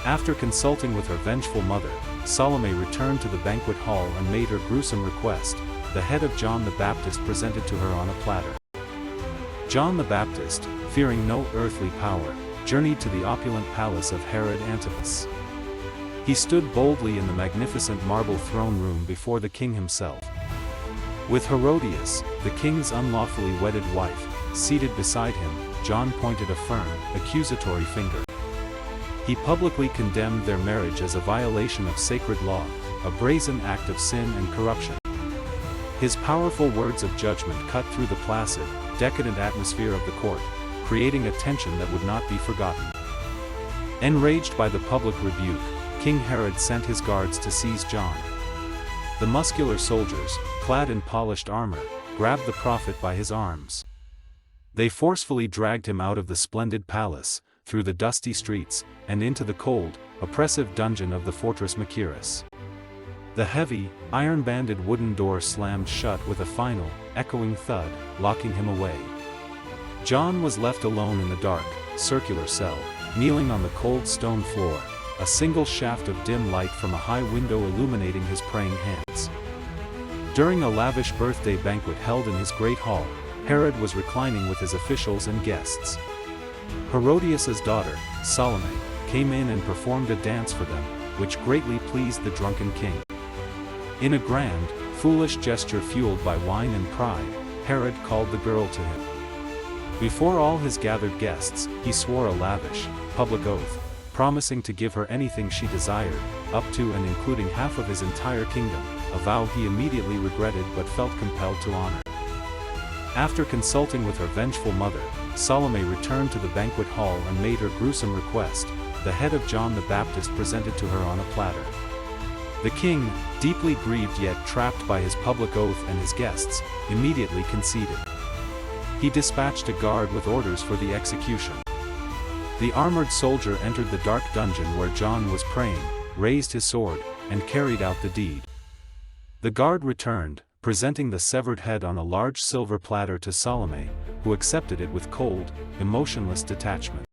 After consulting with her vengeful mother, Salome returned to the banquet hall and made her gruesome request. The head of John the Baptist presented to her on a platter. John the Baptist, fearing no earthly power, journeyed to the opulent palace of Herod Antipas. He stood boldly in the magnificent marble throne room before the king himself. With Herodias, the king's unlawfully wedded wife, seated beside him, John pointed a firm, accusatory finger. He publicly condemned their marriage as a violation of sacred law, a brazen act of sin and corruption. His powerful words of judgment cut through the placid, decadent atmosphere of the court, creating a tension that would not be forgotten. Enraged by the public rebuke, King Herod sent his guards to seize John. The muscular soldiers, clad in polished armor, grabbed the prophet by his arms. They forcefully dragged him out of the splendid palace, through the dusty streets, and into the cold, oppressive dungeon of the fortress Machaerus. The heavy, iron-banded wooden door slammed shut with a final, echoing thud, locking him away. John was left alone in the dark, circular cell, kneeling on the cold stone floor, a single shaft of dim light from a high window illuminating his praying hands. During a lavish birthday banquet held in his great hall, Herod was reclining with his officials and guests. Herodias' daughter, Salome, came in and performed a dance for them, which greatly pleased the drunken king. In a grand, foolish gesture fueled by wine and pride, Herod called the girl to him. Before all his gathered guests, he swore a lavish, public oath, promising to give her anything she desired, up to and including half of his entire kingdom, a vow he immediately regretted but felt compelled to honor. After consulting with her vengeful mother, Salome returned to the banquet hall and made her gruesome request. The head of John the Baptist presented to her on a platter. The king, deeply grieved yet trapped by his public oath and his guests, immediately conceded. He dispatched a guard with orders for the execution. The armored soldier entered the dark dungeon where John was praying, raised his sword, and carried out the deed. The guard returned, presenting the severed head on a large silver platter to Salome, who accepted it with cold, emotionless detachment.